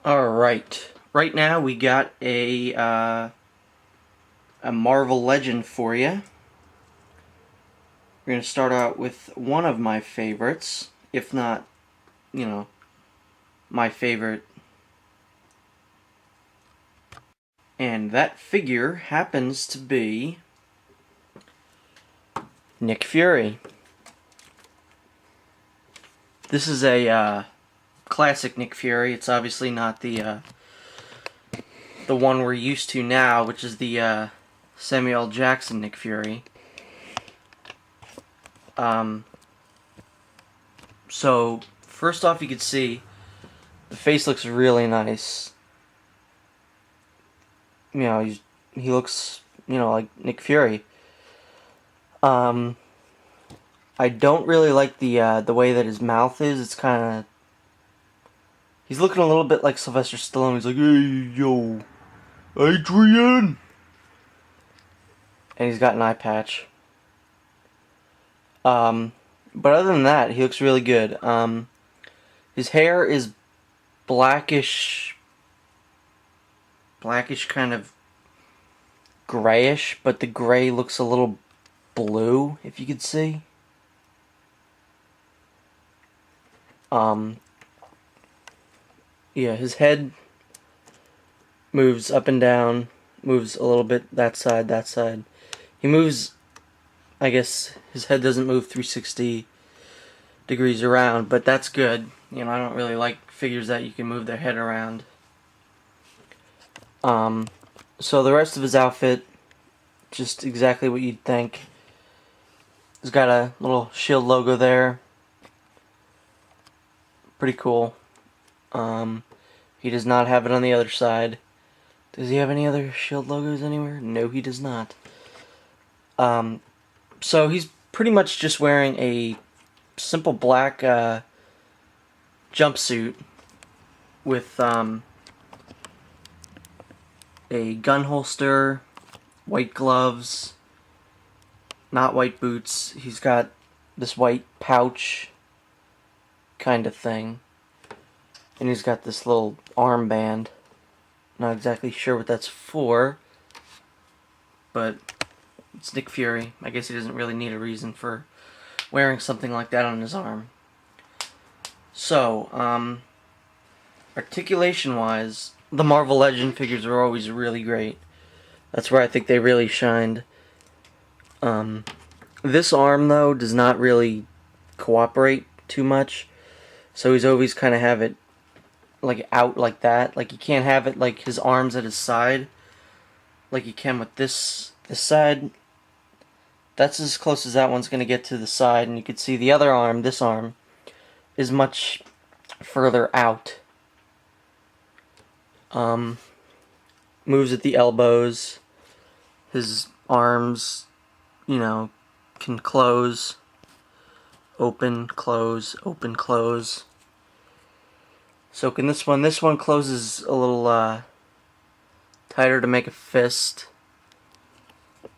Alright, right now we got a Marvel Legend for you. We're going to start out with one of my favorites, if not, my favorite. And that figure happens to be Nick Fury. This is a classic Nick Fury. It's obviously not the one we're used to now, which is the Samuel L. Jackson Nick Fury. So first off, you can see the face looks really nice. He looks, like Nick Fury. I don't really like the way that his mouth is. It's kind of... He's looking a little bit like Sylvester Stallone. He's like, "Hey, yo, Adrian!" And he's got an eye patch. But other than that, he looks really good. His hair is blackish kind of grayish, but the gray looks a little blue, if you could see. Yeah, his head moves up and down, moves a little bit that side, that side. He moves, I guess his head doesn't move 360 degrees around, but that's good. I don't really like figures that you can move their head around. So the rest of his outfit, just exactly what you'd think. He's got a little shield logo there. Pretty cool. He does not have it on the other side. Does he have any other shield logos anywhere? No, he does not. So he's pretty much just wearing a simple black jumpsuit with a gun holster, white gloves, not white boots. He's got this white pouch kind of thing. And he's got this little armband. Not exactly sure what that's for, but it's Nick Fury. I guess he doesn't really need a reason for wearing something like that on his arm. So, articulation-wise, the Marvel Legend figures are always really great. That's where I think they really shined. This arm, though, does not really cooperate too much. So he's always kind of have it like out like that. Like you can't have it like his arms at his side like you can with this side. That's as close as that one's going to get to the side, and you can see the other arm, this arm, is much further out. Moves at the elbows. His arms, can close, open, close, open, close. So can this one. This one closes a little tighter to make a fist.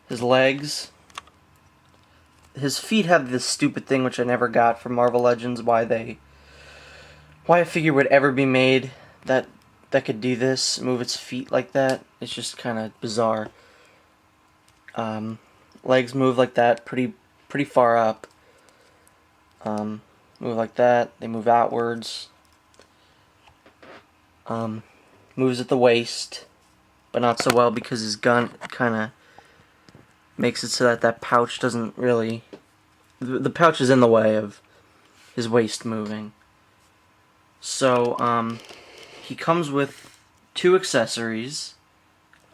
His legs. His feet have this stupid thing which I never got from Marvel Legends, why a figure would ever be made that could do this, move its feet like that. It's just kind of bizarre. Legs move like that, pretty far up. Move like that. They move outwards. Moves at the waist, but not so well because his gun kind of makes it so that pouch doesn't really... The pouch is in the way of his waist moving. So, he comes with 2 accessories.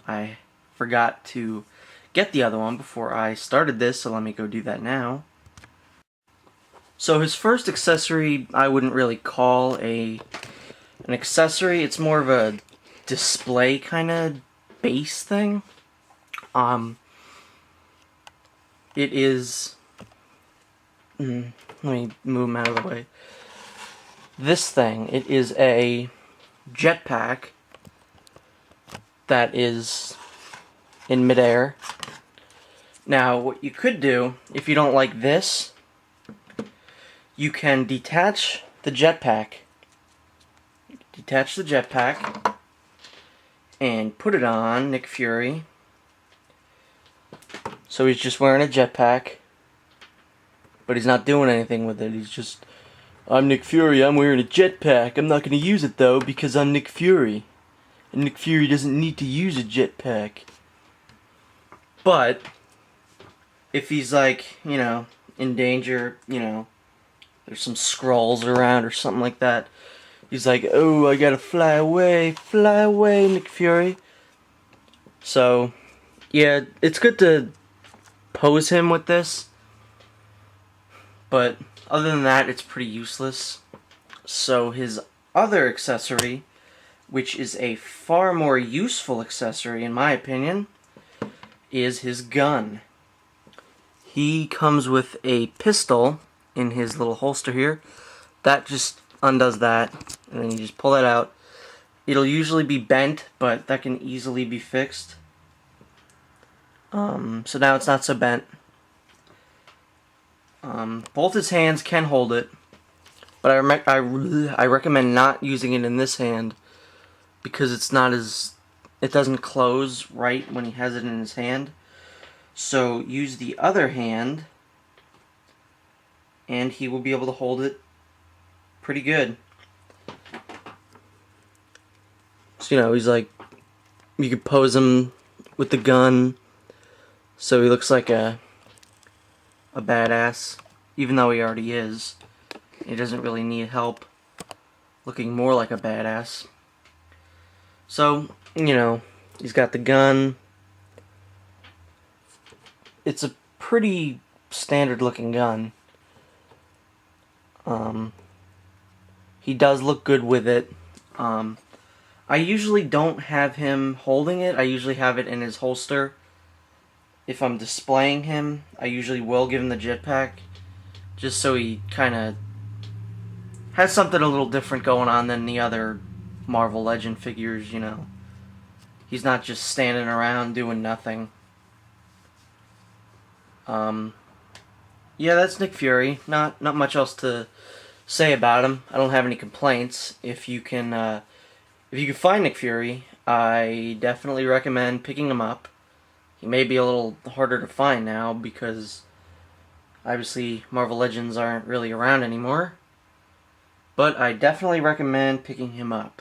I forgot to get the other one before I started this, so let me go do that now. So his first accessory I wouldn't really call an accessory. It's more of a display kind of base thing. It is... let me move him out of the way. This thing, it is a jetpack that is in midair. Now, what you could do, if you don't like this, you can detach the jetpack detach the jetpack and put it on Nick Fury. So he's just wearing a jetpack, but he's not doing anything with it. He's just, I'm Nick Fury, I'm wearing a jetpack. I'm not going to use it though because I'm Nick Fury. And Nick Fury doesn't need to use a jetpack. But if he's like, you know, in danger, you know, there's some Skrulls around or something like that, he's like, oh, I gotta fly away, Nick Fury. So, yeah, it's good to pose him with this, but other than that, it's pretty useless. So his other accessory, which is a far more useful accessory in my opinion, is his gun. He comes with a pistol in his little holster here. That just undoes that, and then you just pull that out. It'll usually be bent, but that can easily be fixed. So now it's not so bent. Both his hands can hold it, but I recommend not using it in this hand because it doesn't close right when he has it in his hand. So use the other hand, and he will be able to hold it pretty good. So, you know, he's like, you could pose him with the gun so he looks like a badass, even though he already is. He doesn't really need help looking more like a badass. So, you know, he's got the gun. It's a pretty standard looking gun. He does look good with it. I usually don't have him holding it. I usually have it in his holster. If I'm displaying him, I usually will give him the jetpack, just so he kind of has something a little different going on than the other Marvel Legend figures, you know. He's not just standing around doing nothing. Yeah, that's Nick Fury. Not much else to say about him. I don't have any complaints. If you can find Nick Fury, I definitely recommend picking him up. He may be a little harder to find now because obviously Marvel Legends aren't really around anymore. But I definitely recommend picking him up.